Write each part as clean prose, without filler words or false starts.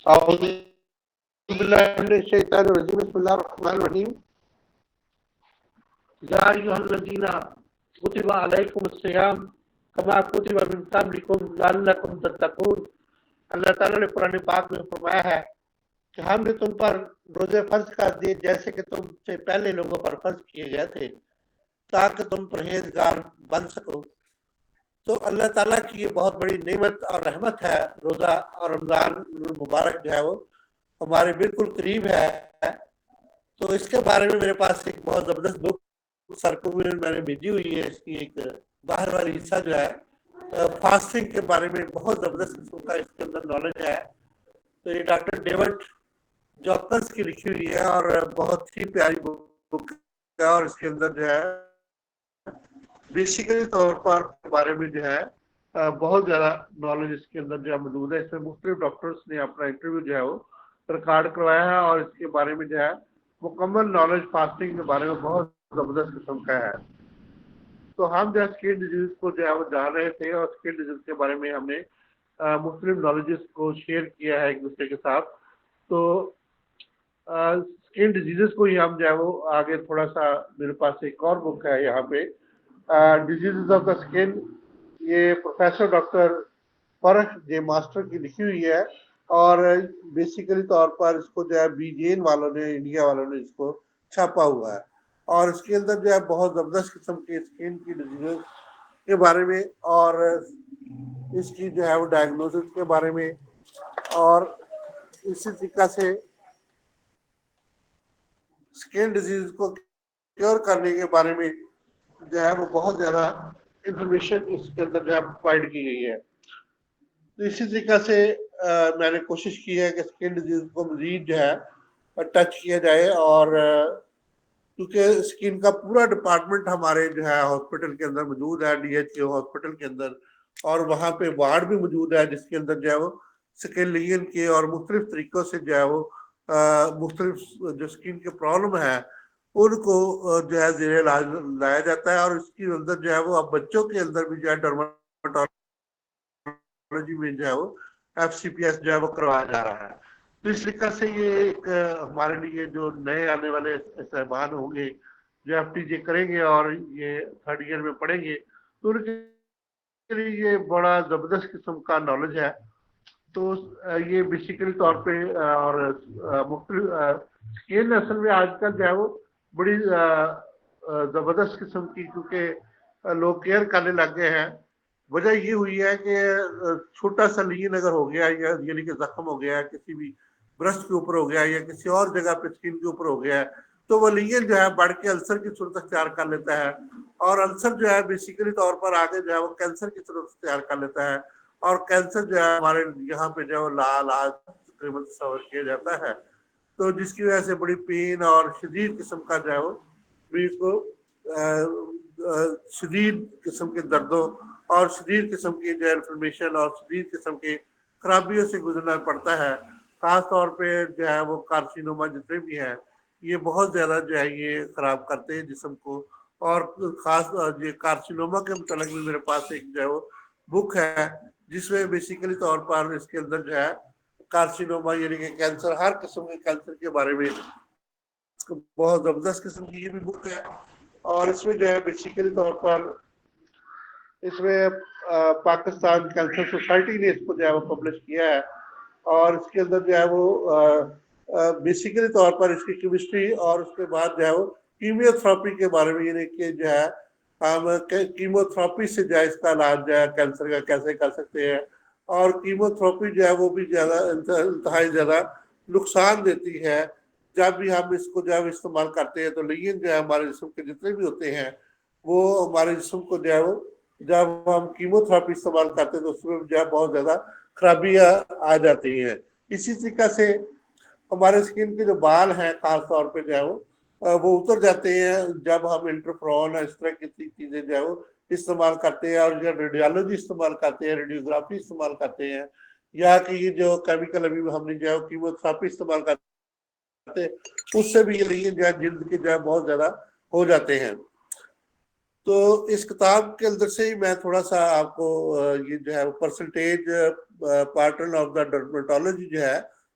أعوذ بالله من الشيطان الرجيم بسم الله الرحمن الرحيم يا أيها الذين كتب عليكم الصيام كما كتب من قبلكم لعلكم تتقون. اللہ تعالیٰ نے قرآن پاک میں فرمایا ہے کہ ہم نے تم پر روزے فرض کر دیے جیسے کہ تم سے پہلے لوگوں پر فرض کیے گئے تھے تاکہ تم پرہیزگار بن سکو. تو اللہ تعالیٰ کی یہ بہت بڑی نعمت اور رحمت ہے. روزہ اور رمضان مبارک جو ہے وہ ہمارے بالکل قریب ہے. تو اس کے بارے میں میرے پاس ایک بہت زبردست بک سر کو میں نے بھیجی ہوئی ہے. اس کی ایک باہر والی حصہ جو ہے فاسٹنگ کے بارے میں بہت زبردست قسم کا اس کے اندر نالج ہے. تو یہ ڈاکٹر ڈیوڈ جاکنس کی لکھی ہوئی ہے اور بہت ہی پیاری بک ہے. اور اس کے اندر جو ہے بیسیکلی طور پر بارے میں جو ہے بہت زیادہ نالج اس کے اندر جو ہے موجود ہے. اس میں مختلف ڈاکٹرز نے اپنا انٹرویو جو ہے وہ ریکارڈ کروایا ہے اور اس کے بارے میں جو ہے مکمل نالج فاسٹنگ کے بارے میں بہت زبردست قسم کا ہے. تو ہم جو ہے اسکن ڈیزیز کو جو ہے وہ جان رہے تھے اور اسکن ڈیزیز کے بارے میں ہم نے مختلف نالجز کو شیئر کیا ہے ایک دوسرے کے ساتھ. تو اسکن ڈیزیزز کو ہی ہم جو ہے وہ آگے تھوڑا سا میرے پاس ایک اور بک ہے یہاں پہ ڈیزیزز آف دا اسکن. یہ پروفیسر ڈاکٹر فرح جے ماسٹر کی لکھی ہوئی ہے اور بیسیکلی طور پر اس کو جو ہے بی جین والوں نے انڈیا والوں نے اس کو چھاپا ہوا ہے. اور اس کے اندر جو ہے بہت زبردست قسم کے اسکن کی ڈیزیزز کے بارے میں اور اس کی جو ہے وہ ڈائگنوسس کے بارے میں اور اسی طریقہ سے اسکن ڈیزیز کو کیور کرنے کے بارے میں جو ہے وہ بہت زیادہ انفارمیشن اس کے اندر جو ہے پرووائڈ کی گئی ہے. تو اسی طریقہ سے میں نے کوشش کی ہے کہ اسکن ڈیزیز کو مزید جو ہے ٹچ کیا جائے. اور کیونکہ اسکن کا پورا ڈپارٹمنٹ ہمارے جو ہے ہاسپٹل کے اندر موجود ہے ڈی ایچ او ہاسپٹل کے اندر. اور وہاں پہ وارڈ بھی موجود ہے جس کے اندر جو ہے وہ اسکن لیجن کے اور مختلف طریقوں سے جو ہے وہ مختلف جو اسکن کے پرابلم ہے ان کو جو ہے زیر علاج لایا جاتا ہے. اور اس کے اندر جو ہے وہ اب بچوں کے اندر بھی جو ہے ڈرماٹولوجی میں جو ہے وہ ایف سی پی ایس جو ہے وہ کروایا جا رہا ہے. تو اس طریقہ سے یہ ایک ہمارے لیے جو نئے آنے والے صاحبان ہوں گے جو ایف ٹی جے کریں گے اور یہ تھرڈ ایئر میں پڑھیں گے تو ان کے لیے یہ بڑا زبردست قسم کا نالج ہے. تو یہ بیسیکلی طور پہ اور مختلف اسکن اصل میں آج کل جو ہے وہ بڑی زبردست قسم کی کیونکہ لوگ کیئر کرنے لگ گئے ہیں. وجہ یہ ہوئی ہے کہ چھوٹا سا لیجن اگر ہو گیا یا یعنی کہ زخم ہو گیا کسی بھی برسٹ کے اوپر ہو گیا یا کسی اور جگہ پہ اسکن کے اوپر ہو گیا ہے تو وہ لیجن جو ہے بڑھ کے السر کی صورت اختیار کر لیتا ہے. اور السر جو ہے بیسیکلی طور پر آگے جو ہے وہ کینسر کی صورت اختیار کر لیتا ہے. اور کینسر جو ہے ہمارے یہاں پہ جو ہے علاج تقریباً تصور کیا جاتا ہے. تو جس کی وجہ سے بڑی پین اور شدید قسم کا جو ہے وہ مریض کو شدید قسم کے دردوں اور شدید قسم کی جو انفارمیشن اور شدید قسم کی خرابیوں سے گزرنا پڑتا ہے. خاص طور پہ جو ہے وہ کارسینوما جتنے بھی ہیں یہ بہت زیادہ جو ہے یہ خراب کرتے ہیں جسم کو. اور خاص یہ کارسینوما کے متعلق بھی میرے پاس ایک جو ہے وہ بک ہے جس میں بیسیکلی طور پر اس کے اندر جو ہے کارسینوما یعنی کہ کینسر ہر قسم کے کینسر کے بارے میں بہت زبردست قسم کی یہ بھی بک ہے. اور اس میں جو ہے بیسیکلی طور پر اس میں پاکستان کینسر سوسائٹی نے اس کو جو ہے وہ پبلش کیا ہے. اور اس کے اندر جو ہے وہ بیسیکلی طور پر اس کی کیمسٹری اور اس کے بعد جو ہے وہ کیمیوتھراپی کے بارے میں یعنی کہ جو ہے ہم کیموتھراپی سے جو ہے اس کا علاج جو ہے کینسر کا کیسے کر سکتے ہیں. اور کیموتھراپی جو ہے وہ بھی زیادہ انتہائی زیادہ نقصان دیتی ہے. جب بھی ہم اس کو جو ہے استعمال کرتے ہیں تو لیجن جو ہے ہمارے جسم کے جتنے بھی ہوتے ہیں وہ ہمارے جسم کو جو ہے وہ جب ہم کیموتھراپی استعمال کرتے ہیں تو اس میں جو ہے بہت زیادہ خرابیاں آ جاتی ہیں. اسی طریقہ سے ہمارے اسکن کے جو بال ہیں خاص طور پہ جو ہے وہ اتر جاتے ہیں جب ہم انٹرفرون اس طرح کی چیزیں جو ہے وہ استعمال کرتے ہیں. اور جو ریڈیولوجی استعمال کرتے ہیں ریڈیوگرافی استعمال کرتے ہیں یا کہ یہ جو کیمیکل ابھی ہم نے جو ہے کیموتھراپی استعمال کرتے ہیں اس سے بھی یہ لیجن جو ہے جلد کے جو ہے بہت زیادہ ہو جاتے ہیں. تو اس کتاب کے اندر سے ہی میں تھوڑا سا آپ کو یہ جو ہے percentage pattern of the dermatology جو ہے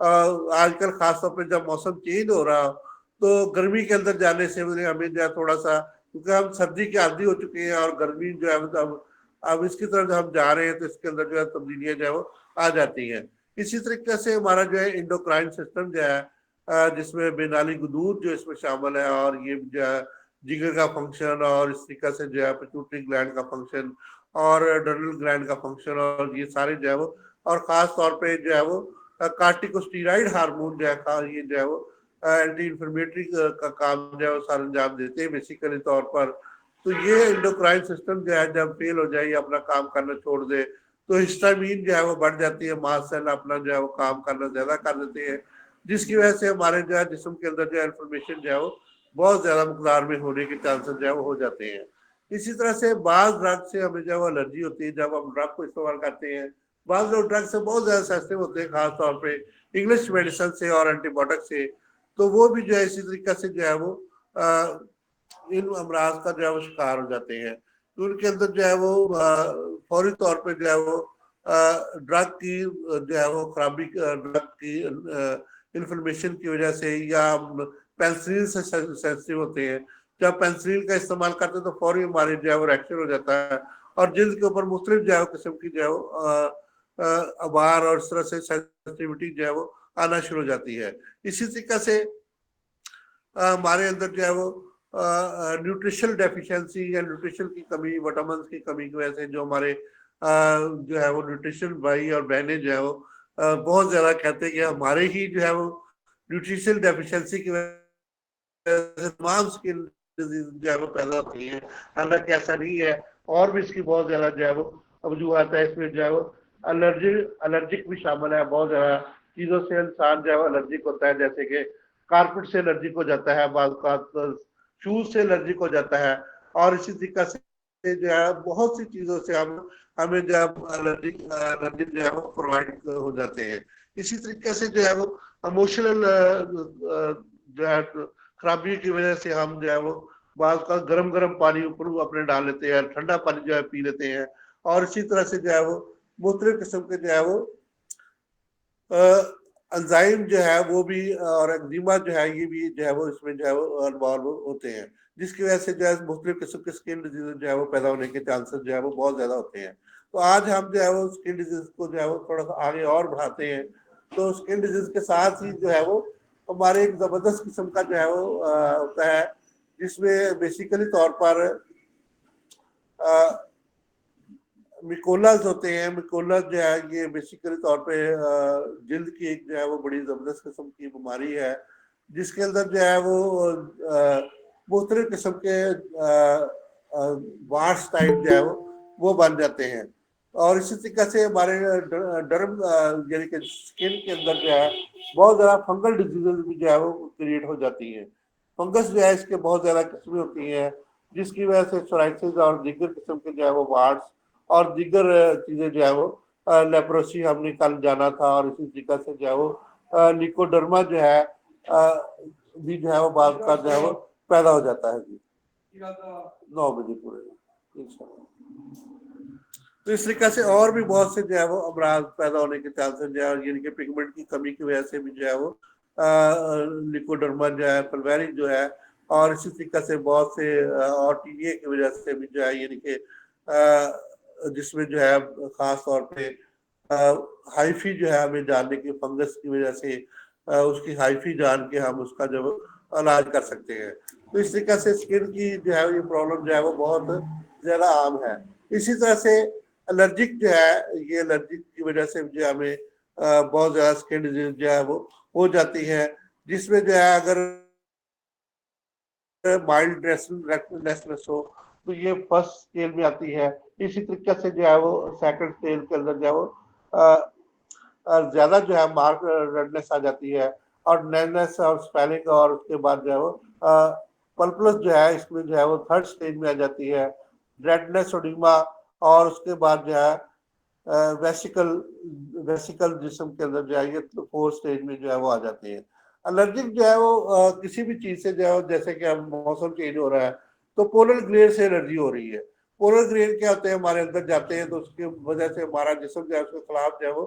آج کل خاص طور پہ جب موسم چینج ہو رہا ہو تو گرمی کے اندر جانے سے ہمیں جو ہے تھوڑا سا، کیونکہ ہم سردی کے عادی ہو چکے ہیں اور گرمی جو ہے اب اس کی طرف ہم جا رہے ہیں تو اس کے اندر جو ہے تبدیلیاں جو ہے وہ آ جاتی ہیں۔ اسی طریقے سے ہمارا جو ہے انڈوکرائن سسٹم جو ہے جس میں بے نالی گدود جو اس میں شامل ہے، اور یہ جو ہے جگر کا فنکشن، اور اس طریقے سے جو ہے پیٹوٹری گلینڈ کا فنکشن اور ڈرنل گلینڈ کا فنکشن، اور یہ سارے جو ہے وہ، اور خاص طور پہ جو ہے وہ کارٹیکوسٹیرائڈ ہارمون جو ہے یہ جو ہے وہ اینٹی انفلیمیٹری کا کام جو ہے وہ سارا انجام دیتے ہیں بیسیکلی طور پر۔ تو یہ انڈوکرائن سسٹم جو ہے جب فیل ہو جائے یا اپنا کام کرنا چھوڑ دے تو ہسٹامین جو ہے وہ بڑھ جاتی ہے، ماس سیل اپنا جو ہے وہ کام کرنا زیادہ کر دیتے ہیں، جس کی وجہ سے ہمارے جو ہے جسم کے اندر جو ہے انفارمیشن جو ہے وہ بہت زیادہ مقدار میں ہونے کے چانسز جو ہے وہ ہو جاتے ہیں۔ اسی طرح سے بعض ڈرگ سے ہمیں جو ہے وہ الرجی ہوتی ہے جب ہم ڈرگ کو استعمال کرتے ہیں۔ بعض لوگ ڈرگ سے بہت زیادہ سینسٹیو ہوتے ہیں، خاص طور پہ انگلش میڈیسن سے اور اینٹی بایوٹک سے، تو وہ بھی جو ہے اسی طریقے سے جو ہے وہ ان امراض کا جو ہے وہ شکار ہو جاتے ہیں۔ تو ان کے اندر جو ہے وہ فوری طور پہ جو ہے وہ ڈرگ کی جو ہے وہ خرابی، ڈرگ کی انفلمیشن کی وجہ سے، یا پینسلین سے سینسٹیو ہوتے ہیں، جب پینسلین کا استعمال کرتے ہیں تو فوری ہمارے جو ہے وہ ریئیکشن ہو جاتا ہے، اور جلد کے اوپر مختلف جو ہے قسم کی جو ہے وہ ابار اور اس طرح سے سینسٹیوٹی جو ہے وہ آنا شروع ہو جاتی ہے۔ اسی طریقے سے ہمارے اندر جو ہے وہ نیوٹریشن ڈیفیشنسی یا نیوٹریشن کی کمی، وٹامنس کی کمی کی وجہ سے جو ہمارے جو ہے وہ نیوٹریشن بھائی اور بہنیں جو ہے وہ بہت زیادہ کہتے ہیں کہ ہمارے ہی جو ہے وہ نیوٹریشن ڈیفیشنسی کی وجہ سے تمام اسکن ڈیزیز جو ہے وہ پیدا ہوتی ہیں، حالانکہ ایسا نہیں ہے، اور بھی اس کی بہت زیادہ جو ہے وہ وجوہات ہے۔ اس میں جو ہے وہ الرجک بھی شامل ہے، بہت زیادہ چیزوں سے انسان جو ہے وہ الرجک ہوتا ہے، جیسے کہ کارپیٹ سے الرجک ہو جاتا ہے، بعض اوقات شوز سے الرجک ہو جاتا ہے، اور اسی طریقے سے جو ہے بہت سی چیزوں سے ہمیں جو ہے الرجی جو ہے وہ پرووائڈ ہو جاتے ہیں۔ اسی طریقے سے جو ہے وہ اموشنل جو ہے خرابی کی وجہ سے ہم جو ہے وہ بعض کا گرم پانی اوپر اپنے ڈال لیتے ہیں، ٹھنڈا پانی جو ہے پی لیتے ہیں، اور اسی طرح سے جو ہے وہ مختلف قسم کے جو ہے وہ انزائم جو ہے وہ بھی، اور ایگزیما جو ہے یہ بھی جو ہے وہ اس میں جو ہے وہ انوالو ہوتے ہیں، جس کی وجہ سے جو ہے مختلف قسم کے اسکن ڈیزیز جو ہے وہ پیدا ہونے کے چانسز جو ہے وہ بہت زیادہ ہوتے ہیں۔ تو آج ہم جو ہے وہ اسکن ڈیزیز کو جو ہے وہ تھوڑا سا آگے اور بڑھاتے ہیں، تو اسکن ڈیزیز کے ساتھ ہی جو ہے وہ ہمارے ایک زبردست قسم کا جو ہے وہ ہوتا ہے، جس میں بیسیکلی طور پر میکولاز ہوتے ہیں۔ میکولاز جو ہے یہ بیسیکلی طور پہ جلد کی ایک جو ہے وہ بڑی زبردست قسم کی بیماری ہے، جس کے اندر جو ہے وہ مختلف قسم کے وارس ٹائپ جو ہے وہ بن جاتے ہیں، اور اسی طریقے سے ہمارے ڈرم یعنی کہ اسکن کے اندر جو ہے بہت زیادہ فنگل ڈیزیز بھی جو ہے وہ کریٹ ہو جاتی ہیں۔ فنگس جو ہے اس کے بہت زیادہ قسمیں ہوتی ہیں، جس کی وجہ سے سورائسس اور دیگر قسم کے جو ہے وہ وارڈس اور دیگر چیزیں جو ہے وہ لیپروسی ہم نے کل جانا تھا، اور اسی طریقے سے جو ہے وہ لیکوڈرما جو ہے بھی جو ہے وہ بعض کا جو ہے وہ پیدا ہو جاتا ہے۔ جی 9 بجے پورے انشاءاللہ۔ تو اس طریقے سے اور بھی بہت سے جو ہے وہ امراض پیدا ہونے کے چانسز جو ہے، یعنی کہ پگمنٹ کی کمی کی وجہ سے بھی جو ہے وہ لیکوڈرما جو ہے، پلویری جو ہے، اور اسی طریقے سے بہت سے اور ٹی ڈی اے کی وجہ سے بھی جو ہے، یعنی کہ جس میں جو ہے خاص طور پہ ہائیفی جو ہے ہمیں جاننے کی فنگس کی وجہ سے اس کی ہائیفی جان کے ہم اس کا جو علاج کر سکتے ہیں۔ تو اس طریقے سے اسکن کی جو ہے یہ پرابلم جو ہے وہ بہت زیادہ عام ہے۔ اسی طرح سے الرجک جو ہے، یہ الرجک کی وجہ سے جو ہمیں بہت زیادہ اسکن ڈیزیز جو ہے وہ ہو جاتی ہے، جس میں جو ہے اگر مائلڈ ریسٹلیسنس ہو تو یہ فرسٹ اسکیل میں آتی ہے۔ اسی طریقے سے جو ہے وہ سیکنڈ اسکیل کے اندر جو ہے وہ زیادہ جو ہے مارک ریڈنس آ جاتی ہے، اور نیلنس اور اسپیلنگ، اور اس کے بعد جو ہے وہ پلپلس جو ہے اس میں جو ہے وہ تھرڈ اسٹیج میں آ جاتی ہے، ریڈنس اوڈیما، اور اس کے بعد جو ہے ویسیکل جسم کے اندر جو ہے یہ فورتھ اسٹیج میں جو ہے وہ آ جاتے ہیں۔ الرجک جو ہے وہ کسی بھی چیز سے جو ہے، جیسے کہ اب موسم چینج ہو رہا ہے تو پولر گلیئر سے الرجی ہو رہی ہے۔ پولر گلیئر کیا ہوتے ہیں، ہمارے اندر جاتے ہیں تو اس کی وجہ سے ہمارا جسم جو ہے اس کے خلاف جو ہے وہ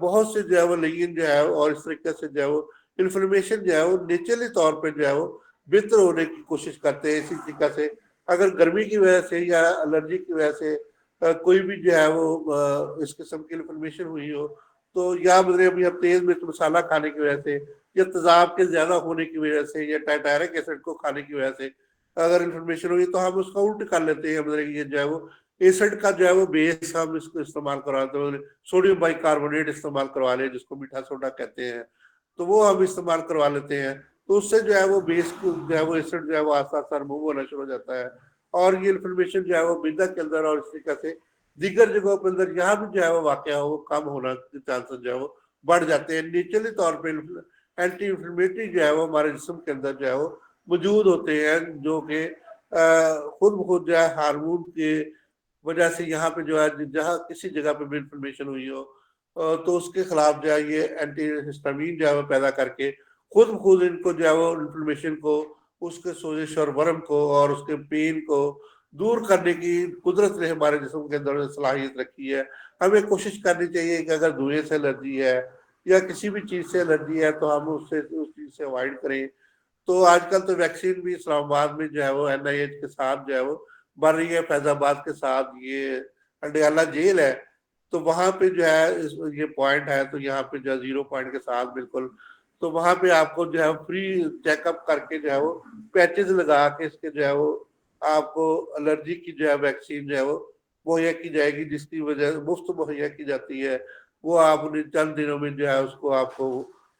بہت سے جو ہے وہ لین جو ہے اور اس طریقے سے جو ہے وہ انفارمیشن جو ہے وہ نیچرلی طور پہ جو ہے وہ بہتر ہونے کی کوشش کرتے ہیں. اسی طریقے سے اگر گرمی کی وجہ سے یا الرجی کی وجہ سے کوئی بھی جو ہے وہ اس قسم کی انفارمیشن ہوئی ہو تو یا مطلب اب تیز مرچ مسالہ کھانے کی وجہ سے یا تیزاب کے زیادہ ہونے کی وجہ سے یا ٹائٹیرک ایسڈ کو کھانے کی وجہ سے اگر انفارمیشن ہوئی تو ہم اس کا الٹ کر لیتے ہیں. مطلب یہ جو ہے وہ ایسڈ کا جو ہے وہ بیس ہم اس کو استعمال کرواتے ہیں, سوڈیم بائی کاربونیٹ استعمال کروا لیں جس کو میٹھا سوڈا کہتے ہیں, تو وہ ہم استعمال کروا لیتے ہیں. تو اس سے جو ہے وہ بیس جو ہے وہ ایسڈ جو ہے وہ آسان آسان ریموو ہونا شروع ہو جاتا ہے اور یہ انفارمیشن جو ہے وہ معدہ کے اندر اور اس طریقے سے دیگر جگہوں کے اندر یہاں بھی جو ہے وہ واقع ہو وہ کم ہونا کے چانسز جو ہے وہ بڑھ جاتے ہیں. نیچرلی طور پہ اینٹی انفلیمیٹری جو ہے وہ ہمارے جسم کے اندر جو ہے وہ موجود ہوتے ہیں جو کہ خود بخود جو ہے ہارمون کے وجہ سے یہاں پہ جو ہے جہاں کسی جگہ پہ بھی انفارمیشن ہوئی ہو تو اس کے خلاف جو ہے یہ اینٹی ہسٹامین جو ہے وہ پیدا کر کے خود بخود ان کو جو ہے وہ انفارمیشن کو اس کے سوزش اور ورم کو اور اس کے پین کو دور کرنے کی قدرت نے ہمارے جسم کے اندر صلاحیت رکھی ہے. ہمیں کوشش کرنی چاہیے کہ اگر دھوئیں سے الرجی ہے یا کسی بھی چیز سے الرجی ہے تو ہم اس چیز سے اوائڈ کریں. تو آج کل تو ویکسین بھی اسلام آباد میں جو ہے وہ NIH کے ساتھ جو ہے وہ بن رہی ہے. فیض آباد کے ساتھ یہ اڈیالہ جیل ہے تو وہاں پہ جو ہے یہ پوائنٹ ہے تو یہاں پہ جو ہے 0 پوائنٹ کے ساتھ بالکل تو وہاں پہ آپ کو جو ہے فری چیک اپ کر کے جو ہے وہ پیچز لگا کے اس کے جو ہے وہ آپ کو الرجی کی جو ہے ویکسین جو ہے وہ مہیا کی جائے گی جس کی وجہ مفت مہیا کی جاتی ہے. وہ آپ انہیں چند دنوں میں جو ہے اس کو آپ کو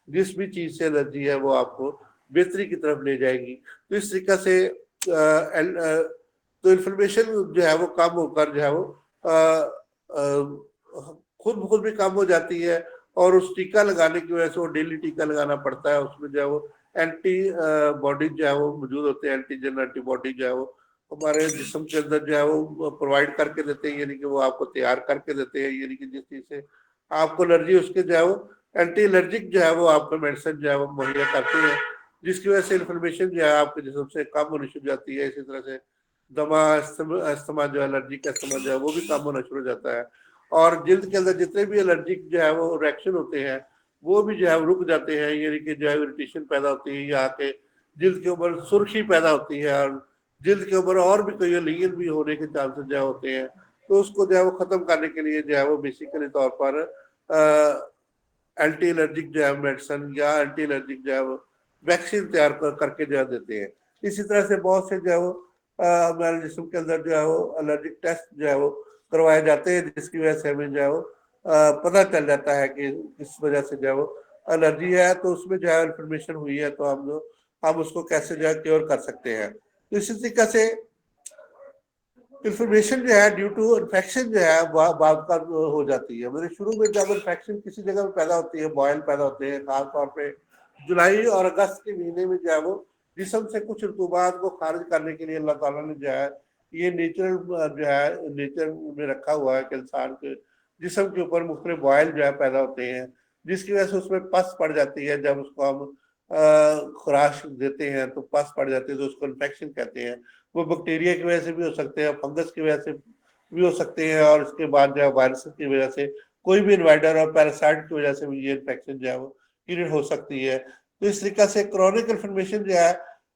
جس بھی چیز سے الرجی ہے وہ آپ کو بہتری کی طرف لے جائے گی. تو اس طریقے سے تو انفارمیشن جو ہے وہ کم ہو کر جو ہے وہ خود بخود بھی کم ہو جاتی ہے اور اس ٹیکہ لگانے کی وجہ سے وہ ڈیلی ٹیکہ لگانا پڑتا ہے. اس میں جو ہے وہ اینٹی باڈی جو ہے وہ موجود ہوتے ہیں, اینٹیجن اینٹی باڈی جو ہے وہ ہمارے جسم کے اندر جو ہے وہ پرووائڈ کر کے دیتے ہیں, یعنی کہ وہ آپ کو تیار کر کے دیتے ہیں, یعنی کہ جس چیز سے آپ کو الرجی اس کے جو ہے وہ اینٹی الرجک جو ہے وہ آپ کو میڈیسن جو ہے وہ مہیا کرتے ہیں جس کی وجہ سے انفارمیشن جو ہے آپ کے جسم سے کم ہونی شروع جاتی ہے. اسی طرح سے دما استما جو ہے الرجی کا استعمال جو ہے وہ بھی کم ہونا شروع ہو جاتا ہے اور جلد کے اندر جتنے بھی الرجک جو ہے وہ ریئیکشن ہوتے ہیں وہ بھی جو ہے رک جاتے ہیں, یعنی کہ جو ہے اریٹیشن پیدا ہوتی ہے یا کہ جلد کے اوپر سرخی پیدا ہوتی ہے اور جلد کے اوپر اور بھی کوئی لین بھی ہونے کے چانسز جو ہوتے ہیں. تو اس کو جو ہے وہ ختم کرنے کے لیے جو ہے وہ بیسیکلی طور پر اینٹی الرجک جو ہے میڈیسن یا اینٹی الرجک جو ہے وہ ویکسین تیار کر کے جو ہے دیتے ہیں. اسی طرح سے بہت سے جو ہے وہ ہمارے جسم کے اندر جو ہے وہ الرجک ٹیسٹ جو ہے وہ کروائے جاتے ہیں جس کی وجہ سے ہمیں جو ہے وہ پتہ چل جاتا ہے کہ کس وجہ سے جو ہے وہ الرجی ہے. تو اس میں جو ہے انفارمیشن ہوئی ہے تو ہم اس کو کیسے جو ہے کیور کر سکتے ہیں. تو اسی طریقے سے انفارمیشن جو ہے ڈیو ٹو انفیکشن جو ہے بعد کا ہو جاتی ہے. میرے شروع میں جب انفیکشن کسی جگہ میں پیدا ہوتی ہے, بوائل پیدا ہوتے ہیں, خاص طور پہ جولائی اور اگست کے مہینے میں جو ہے وہ جسم سے کچھ رطوبات کو خارج کرنے کے لیے اللہ تعالیٰ نے جو ہے یہ نیچر جو ہے نیچر میں رکھا ہوا ہے کہ انسان کے جسم کے اوپر مختلف بوائل جو ہے پیدا ہوتے ہیں جس کی وجہ سے اس میں پس پڑ جاتی ہے. جب اس کو ہم خراش دیتے ہیں تو پس پڑ جاتی ہے تو اس کو انفیکشن کہتے ہیں. وہ بیکٹیریا کی وجہ سے بھی ہو سکتے ہیں, فنگس کی وجہ سے بھی ہو سکتے ہیں اور اس کے بعد جو ہے وائرس کی وجہ سے کوئی بھی انوائٹر اور پیراسائٹ کی وجہ سے بھی یہ انفیکشن جو ہے وہ کریٹ ہو سکتی ہے. تو اس طریقے سے کرونک انفارمیشن جو ہے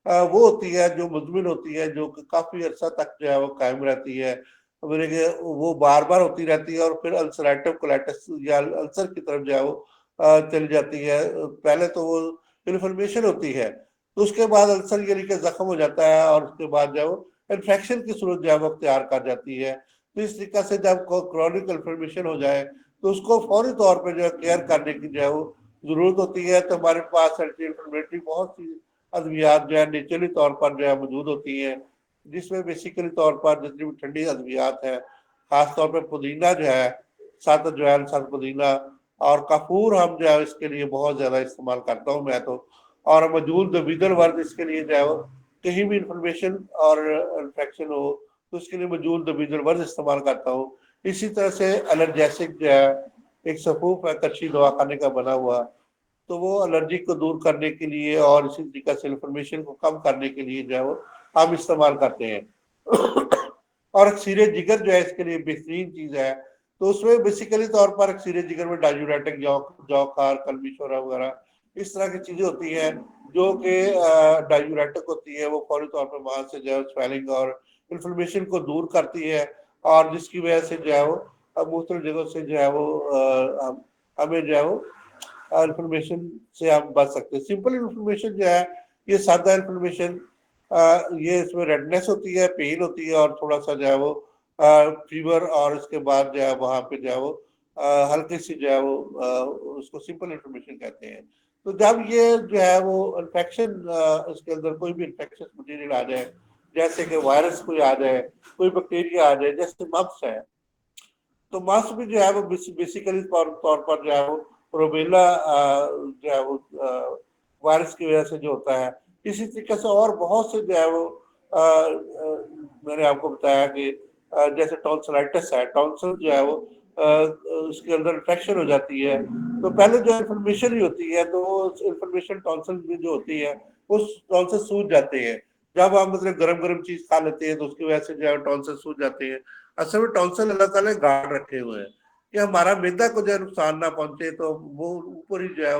وہ ہوتی ہے جو مزمن ہوتی ہے جو کافی عرصہ تک جو ہے وہ قائم رہتی ہے, وہ بار بار ہوتی رہتی ہے اور پھر السریٹو کولیٹس یا السر کی طرف جو ہے وہ چلی جاتی ہے. پہلے تو وہ انفارمیشن ہوتی ہے تو اس کے بعد السر یعنی کہ زخم ہو جاتا ہے اور اس کے بعد جو ہے وہ انفیکشن کی صورت جو ہے وہ اختیار کر جاتی ہے. تو اس طریقے سے جب کرونک انفارمیشن ہو جائے تو اس کو فوری طور پہ جو ہے کیئر کرنے کی جو ہے وہ ضرورت ہوتی ہے. تو ہمارے پاس اینٹی انفلیمیٹری بہت سی ادویات جو ہے نیچرلی طور پر جو ہے موجود ہوتی ہیں جس میں بیسیکلی طور پر جتنی بھی ٹھنڈی ادویات ہیں خاص طور پہ پودینہ جو ہے سات اجوائن سات پودینہ اور کافور ہم جو ہے اس کے لیے بہت زیادہ استعمال کرتا ہوں میں تو. اور موجود ویدر ورد اس کے لیے جو ہے وہ کہیں بھی انفارمیشن اور انفیکشن ہو تو اس کے لیے موجود ویدر ورد استعمال کرتا ہوں. اسی طرح سے الرجیسک جو ہے ایک سفوف ہے کچی دوا خانے کا بنا ہوا تو وہ الرجی کو دور کرنے کے لیے اور اسی طریقے سے انفارمیشن کو کم کرنے کے لیے جو ہے وہ ہم استعمال کرتے ہیں. اور سیرے جگر جو ہے اس کے لیے بہترین چیز ہے تو اس میں بیسیکلی طور پر اکثیر جگر میں ڈائیوریٹک جو خار قلبی شورا وغیرہ اس طرح کی چیزیں ہوتی ہیں جو کہ ڈائیوریٹک ہوتی ہے، وہ فوری طور پر وہاں سے جو ہے سویلنگ اور انفلمیشن کو دور کرتی ہے، اور جس کی وجہ سے جو ہے وہ مختلف جگہوں سے جو ہے وہ ہمیں جو ہے وہ انفارمیشن سے ہم بچ سکتے ہیں۔ سمپل انفارمیشن جو ہے یہ سادہ انفارمیشن، یہ اس میں ریڈنیس ہوتی ہے، پین ہوتی ہے، اور تھوڑا سا جو ہے وہ فیور، اور اس کے بعد جو ہے وہاں پہ جو ہے وہ ہلکی سی جو ہے وہ اس کو سمپل انفارمیشن کہتے ہیں۔ تو جب یہ جو ہے وہ انفیکشن، اس کے اندر کوئی بھی انفیکشن مٹیریل آ جائے، جیسے کہ وائرس کوئی آ جائے، کوئی بیکٹیریا آ جائے، جیسے ممپس ہے، تو ماسک بھی جو ہے وہ بیسیکلی طور پر جو ہے وہ روبیلا جو ہے وہ وائرس کی وجہ سے جو ہوتا ہے۔ اسی طریقے سے اور بہت سے جو ہے وہ میں نے آپ کو بتایا کہ جیسے ٹونسلائٹس ہے، ٹونسل جو ہے وہ اس کے اندر انفیکشن ہو جاتی ہے، تو پہلے جو انفارمیشن ہی ہوتی ہے، تو وہ انفارمیشن ٹونسل میں جو ہوتی ہے اس ٹونسل سوج جاتے ہیں۔ جب آپ مطلب گرم گرم چیز کھا لیتے ہیں تو اس کی وجہ سے جو ہے ٹونسل سوج جاتے ہیں۔ اصل میں ٹونسل اللہ تعالیٰ نے گارڈ رکھے ہوئے ہیں کہ ہمارا معدہ کو جو ہے نقصان نہ پہنچے، تو وہ اوپر ہی جو ہے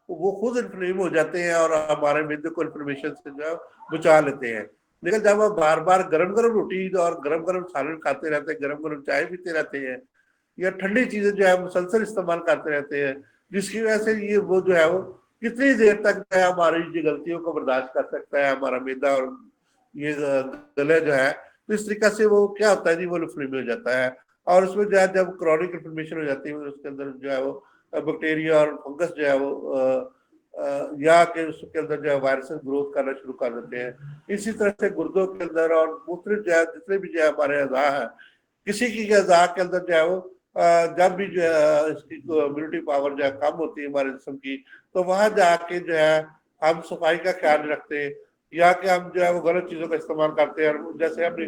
وہ خود انفلیم ہو جاتے ہیں اور ہمارے معدے کو انفلمیشن سے جو ہے بچا لیتے ہیں۔ لیکن جب آپ بار بار گرم گرم روٹی اور گرم گرم سالن کھاتے رہتے ہیں، گرم گرم چائے پیتے رہتے ہیں، یا ٹھنڈی چیزیں جو ہے مسلسل استعمال کرتے رہتے ہیں، جس کی وجہ سے یہ وہ جو ہے وہ کتنی دیر تک جو ہے ہماری یہ غلطیوں کو برداشت کر سکتا ہے ہمارا معدہ اور یہ گلے جو ہے، تو اس طریقے سے وہ کیا ہوتا ہے جی، وہ انفلیم ہو جاتا ہے، اور اس میں جو ہے جب کرونک انفلمیشن ہو جاتی ہے اس کے اندر جو ہے وہ بیکٹیریا اور فنگس جو ہے وہ یا کہ اس کے اندر جو ہے وائرسز گروتھ کرنا شروع کر دیتے ہیں۔ اسی طرح سے گردوں کے اندر اور مختلف جو ہے جتنے بھی جو ہے ہمارے اعضاء ہیں، کسی کی اعضاء کے اندر جو ہے وہ جب بھی جو ہے اس کی امیونٹی پاور جو ہے کم ہوتی ہے ہمارے جسم کی، تو وہاں جا کے جو ہے ہم صفائی کا خیال رکھتے ہیں، یا کہ ہم جو ہے وہ غلط چیزوں کا استعمال کرتے ہیں۔ اور جیسے ہم نے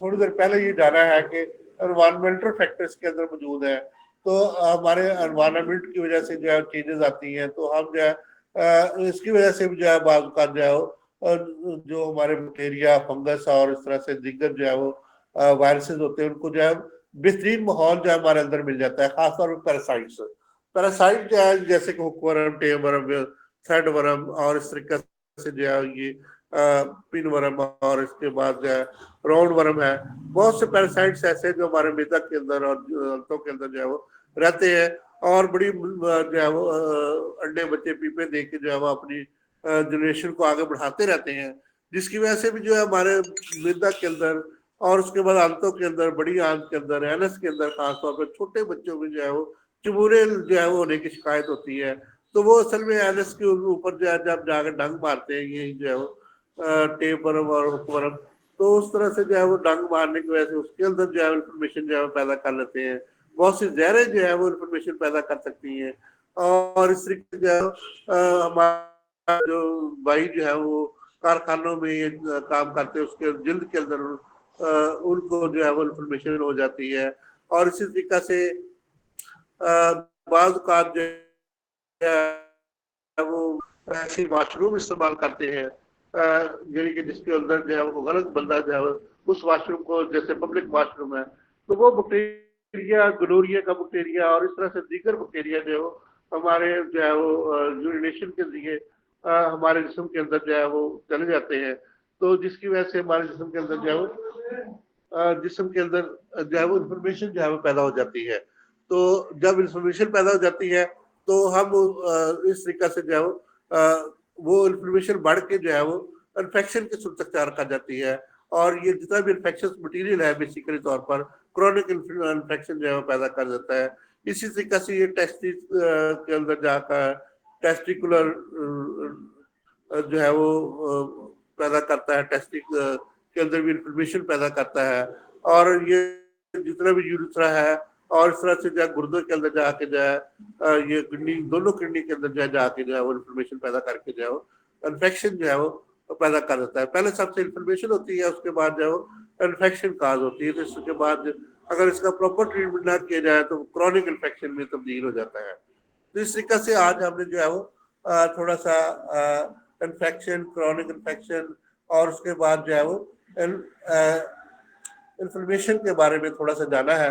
تھوڑی دیر پہلے یہ جانا ہے کہ انوائرمنٹل فیکٹرز کے اندر موجود ہے، تو ہمارے انوائرمنٹ کی وجہ سے جو ہے چینجز آتی ہیں، تو ہم جو ہے اس کی وجہ سے بھی جو ہے بعض اوقات جو ہے جو ہمارے بیکٹیریا، فنگس اور اس طرح سے دیگر جو ہے وہ وائرسز ہوتے ہیں، ان کو جو ہے بہترین ماحول جو ہے ہمارے اندر مل جاتا ہے، خاص طور پہ پیراسائٹس۔ پیراسائٹ جو ہے جیسے کہ ہک ورم، ٹیم ورم، تھریڈ ورم، اور اس طریقے سے جو ہے یہ پن ورم، اور اس کے بعد جو ہے راؤنڈ ورم ہے، بہت سے پیراسائٹس ایسے جو ہمارے معدہ کے اندر اور انتوں کے اندر جو ہے وہ رہتے ہیں، اور بڑی جو ہے وہ انڈے بچے پیپے دے کے جو ہے وہ اپنی جنریشن کو آگے بڑھاتے رہتے ہیں، جس کی وجہ سے بھی جو ہے ہمارے معدہ کے اندر اور اس کے بعد آنتوں کے اندر، بڑی آنت کے اندر، اینس کے اندر، خاص طور پر چھوٹے بچوں میں جو ہے وہ چمورے جو ہے وہ ہونے کی شکایت ہوتی ہے۔ تو وہ اصل میں اینس کے اوپر جو ہے جب جا کے ڈنگ مارتے ہیں یہ جو ہے وہ ٹیپ ورم اور ہک ورم، تو اس طرح سے جو ہے وہ ڈنگ مارنے کی وجہ سے اس کے اندر جو ہے انفارمیشن جو ہے پیدا کر لیتے ہیں، بہت سی زہریں جو ہے وہ انفارمیشن پیدا کر سکتی ہیں، اور اس طریقے سے جو ہے ہمارا جو بھائی جو ہے وہ کارخانوں میں یہ کام کرتے ہیں، اس کے جلد کے اندر ان کو جو ہے وہ انفارمیشن ہو جاتی ہے۔ اور اسی طریقے سے بعض اوقات جو ہے وہ ایسی واش روم استعمال کرتے ہیں، یعنی کہ جس کے اندر جو ہے وہ غلط بندہ جو ہے اس واش روم کو، جیسے پبلک واش روم ہے، تو وہ بیکٹیریا، گلوریا کا بیکٹیریا اور اس طرح سے دیگر بیکٹیریا جو ہے وہ ہمارے جو ہے وہ یورینیشن کے ذریعے ہمارے جسم کے اندر جو ہے وہ چلے جاتے ہیں، تو جس کی وجہ سے ہمارے جسم کے اندر جو ہے وہ جسم کے اندر جو ہے وہ انفارمیشن جو ہے وہ پیدا ہو جاتی ہے۔ تو جب انفارمیشن پیدا ہو جاتی ہے تو ہم اس طریقے سے جو ہے وہ انفارمیشن بڑھ کے جو ہے وہ انفیکشن کی صورت اختیار کر جاتی ہے، اور یہ جتنا بھی انفیکشن مٹیریل ہے بیسیکلی طور پر کرونک انفیکشن جو ہے وہ پیدا کر دیتا ہے۔ اسی طریقے سے یہ ٹیسٹی کے اندر جا کر ٹیسٹیکولر جو ہے وہ پیدا کرتا ہے، ٹیسٹک کے اندر بھی انفارمیشن پیدا کرتا ہے، اور یہ جتنا بھی یورتھرا ہے اور اس طرح سے جو ہے گردوں کے اندر جا کے جو ہے یہ کڈنی، دونوں کڈنی کے اندر جو ہے جا کے جو ہے وہ انفارمیشن پیدا کر کے جو ہے وہ انفیکشن جو ہے وہ پیدا کر دیتا ہے۔ پہلے سب سے انفارمیشن ہوتی ہے، اس کے بعد جو ہے وہ انفیکشن کاز ہوتی ہے، تو اس کے بعد اگر اس کا پراپر ٹریٹمنٹ نہ کیا جائے تو کرونک انفیکشن میں تبدیل ہو جاتا ہے۔ تو اس طریقے سے آج ہم نے جو ہے وہ تھوڑا سا انفیکشن، کرونک انفیکشن اور اس کے بعد جو ہے وہ انفلمیشن کے بارے میں تھوڑا سا جانا ہے۔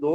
2